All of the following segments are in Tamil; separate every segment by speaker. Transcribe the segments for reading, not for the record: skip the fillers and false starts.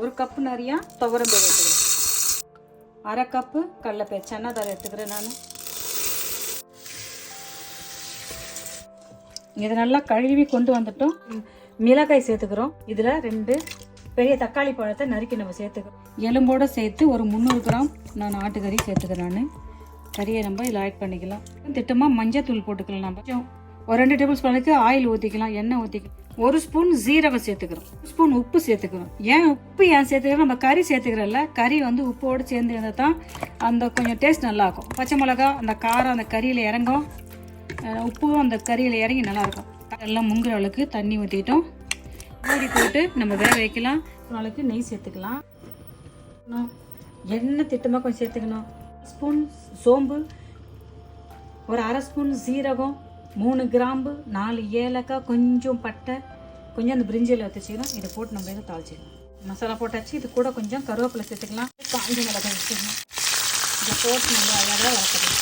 Speaker 1: ஒரு கப்பு நிறையா துவரம்பருப்பு எடுத்துக்கிறேன். அரை கப்பு கடலைப்பயிறு சன்னாதாரம் எடுத்துக்கிறேன் நான். இதை நல்லா கழுவி கொண்டு வந்துட்டோம். மிளகாய் சேர்த்துக்கிறோம். இதில் 2 பெரிய தக்காளி பழத்தை நறுக்கி நம்ம சேர்த்துக்கிறோம். எலும்போடு சேர்த்து ஒரு 300 கிராம் நான் ஆட்டுக்கறி சேர்த்துக்கிறேன். நான் கறியை நம்ம இதில் ஆட் பண்ணிக்கலாம். திட்டமாக மஞ்சள் தூள் போட்டுக்கலாம். நம்ம ஒரு 2 டேபிள் ஸ்பூனுக்கு ஆயில் ஊற்றிக்கலாம், எண்ணெய் ஊற்றிக்கலாம். 1 ஸ்பூன் ஜீரகம் சேர்த்துக்கிறோம். 1 ஸ்பூன் உப்பு சேர்த்துக்கிறோம். உப்பு ஏன் சேர்த்துக்கிறோம்? நம்ம கறி சேர்த்துக்கிறோம்ல, கறி வந்து உப்போடு சேர்ந்து இருந்தால் தான் அந்த கொஞ்சம் டேஸ்ட் நல்லாயிருக்கும். பச்சை மிளகா அந்த காரம் அந்த கறியில் இறங்கும், உப்பும் அந்த கறியில் இறங்கி நல்லாயிருக்கும். எல்லாம் முங்குற அளவுக்கு தண்ணி ஊற்றிட்டோம். மூடி போட்டு நம்ம வேக வைக்கலாம். அளவுக்கு நெய் சேர்த்துக்கலாம். எண்ணெய் திட்டமாக கொஞ்சம் சேர்த்துக்கணும். ஸ்பூன் சோம்பு, ஒரு அரை ஸ்பூன் சீரகம், 3 கிராம்பு, 4 ஏலக்காய், கொஞ்சம் பட்டை, கொஞ்சம் அந்த பிரிஞ்சியில் வச்சுக்கலாம். இதை போட்டு நம்ம இதை தாளிச்சிக்கலாம். மசாலா போட்டாச்சு. இது கூட கொஞ்சம் கருவேப்பிலை சேர்த்துக்கலாம். காஞ்ச மிளகாய் வச்சுக்கலாம். இதை போட்டு நல்லா அழகாக வளர்க்கலாம்.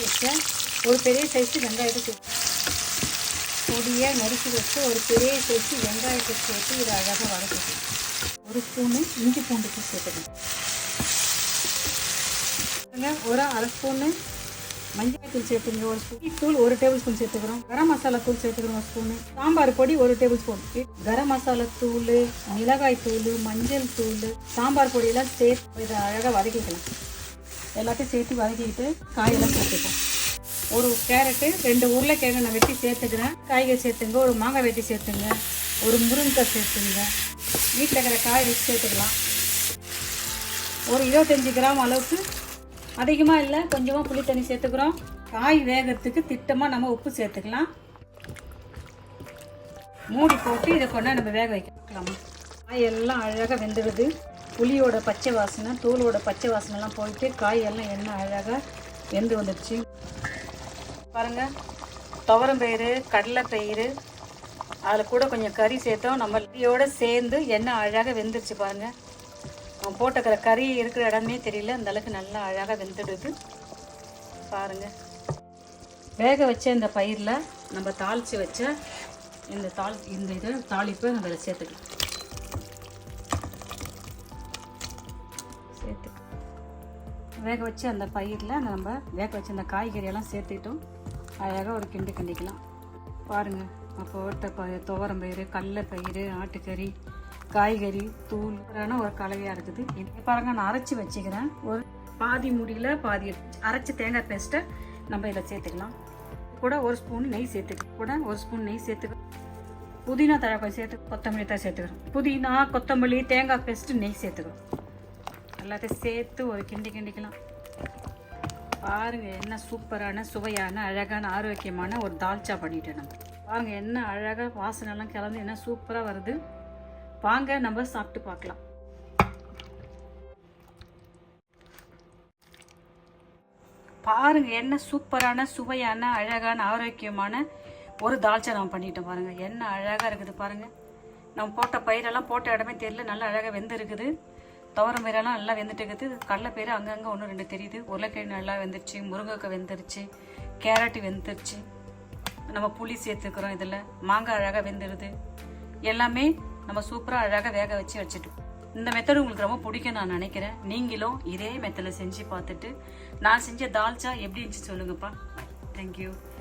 Speaker 1: வச்ச ஒரு பெரிய சைஸு வெங்காயத்தை சேர்த்து பொடியாக நறுக்கி வச்சு ஒரு பெரிய சைஸு வெங்காயத்தை சேர்த்து இதை அழகாக வளர்க்கலாம். 1 ஸ்பூனு இஞ்சி பூண்டுக்கு சேர்த்துக்கலாம். ஒரு அரை ஸ்பூனு மஞ்சள் தூள் சேர்த்துங்க. 1 ஸ்பூன் தூள் 1 டேபிள் ஸ்பூன் சேர்த்துக்கிறோம். கரம் மசாலா தூள் சேர்த்துக்கிறோம் 1 ஸ்பூனு. சாம்பார் பொடி 1 டேபிள் ஸ்பூன். கரம் மசாலா தூள், மிளகாய் தூள், மஞ்சள் தூள், சாம்பார் பொடியெல்லாம் சேர்த்து இதை அழகாக வதக்கிக்கலாம். எல்லாத்தையும் சேர்த்து வதக்கிக்கிட்டு காயெல்லாம் சேர்த்துக்கலாம். ஒரு கேரட்டு, 2 உருளைக்கிழங்கு நான் வெட்டி சேர்த்துக்கிறேன். காய்கறி சேர்த்துங்க. ஒரு மாங்காய் வெட்டி சேர்த்துங்க. ஒரு முருங்கைக்காய் சேர்த்துங்க. வீட்டில் இருக்கிற காய் வச்சு சேர்த்துக்கலாம். ஒரு 25 கிராம் அளவுக்கு, அதிகமாக இல்லை கொஞ்சமாக புளி தண்ணி சேர்த்துக்கிறோம். காய் வேகிறதுக்கு திட்டமாக நம்ம உப்பு சேர்த்துக்கலாம். மூடி போட்டு இதை கொண்டா நம்ம வேக வைக்கலாம். காய் எல்லாம் அழகாக வெந்துடுது. புளியோட பச்சை வாசனை, தூளோட பச்சை வாசனைலாம் போயிட்டு காய் எல்லாம் எண்ணெய் அழகாக வெந்து வந்துடுச்சு. பாருங்கள், துவரம்பயிறு, கடலைப்பயிறு, அதில் கூட கொஞ்சம் கறி சேர்த்தோம். நம்ம கறியோடு சேர்ந்து எண்ணெய் அழகாக வெந்துருச்சு. பாருங்கள், நம்ம போட்டுக்கிற கறி இருக்கிற இடமே தெரியல, அந்தளவுக்கு நல்லா அழகாக வெந்துடுது. பாருங்கள், வேக வச்ச இந்த பயிரில் நம்ம தாளித்து வச்ச இந்த இதை தாளிப்பை நம்ம இதில் சேர்த்துக்கலாம். வேக வச்சு அந்த பயிரில் நம்ம வேக வச்ச அந்த காய்கறியெல்லாம் சேர்த்துக்கிட்டோம். அழகாக ஒரு கிண்டிக்கலாம். பாருங்கள், அப்போ துவரம்பயிறு, கடலைப்பயிறு, ஆட்டுக்கறி, காய்கறி, தூள் ஒரு கலவையாக இருக்குது. பாருங்கள், நான் அரைச்சி வச்சுக்கிறேன். ஒரு பாதி முடியில் பாதி அரைச்சி தேங்காய் பேஸ்ட்டை நம்ம இதில் சேர்த்துக்கலாம். கூட 1 ஸ்பூன் நெய் சேர்த்துக்கலாம். கூட 1 ஸ்பூன் நெய் சேர்த்துக்கலாம். புதினா தழை கொஞ்சம் சேர்த்து, கொத்தமல்லி தான் சேர்த்துக்கிறோம். புதினா, கொத்தமல்லி, தேங்காய் பேஸ்ட்டு, நெய் சேர்த்துக்கிறோம். எல்லாத்தையும் சேர்த்து ஒரு கிண்டிக்கலாம். பாருங்கள், என்ன சூப்பரான சுவையான அழகான ஆரோக்கியமான ஒரு தால்ச்சா பண்ணிட்டேன் நம்ம. பாருங்கள், என்ன அழகாக வாசனைலாம் கலந்து என்ன சூப்பராக வருது. வாங்க நம்ம சாப்பிட்டு பார்க்கலாம். பாருங்கள், என்ன சூப்பரான சுவையான அழகான ஆரோக்கியமான ஒரு தால்ச்சா நம்ம பண்ணிட்டோம். பாருங்கள், என்ன அழகாக இருக்குது. பாருங்கள், நம்ம போட்ட பயிரெல்லாம் போட்ட இடமே தெரியல, நல்லா அழகாக வெந்து இருக்குது. துவரம் பயிரெல்லாம் நல்லா வெந்துட்டு இருக்குது. கடலைப்பயிறு அங்கங்கே 1-2 தெரியுது. உருளைக்கிழங்கு நல்லா வெந்துருச்சு. முருங்கைக்காய் வெந்துருச்சு. கேரட்டு வெந்துருச்சு. நம்ம புளி சேர்த்துக்கிறோம். இதில் மாங்காய் அழகாக வெந்துடுது. எல்லாமே நம்ம சூப்பராக அழகாக வேக வச்சுட்டோம். இந்த மெத்தடு உங்களுக்கு ரொம்ப பிடிக்கும் நான் நினைக்கிறேன். நீங்களும் இதே மெத்தடில் செஞ்சு பார்த்துட்டு நான் செஞ்ச தால்ச்சா எப்படி இருந்துச்சு சொல்லுங்கப்பா. தேங்க்யூ.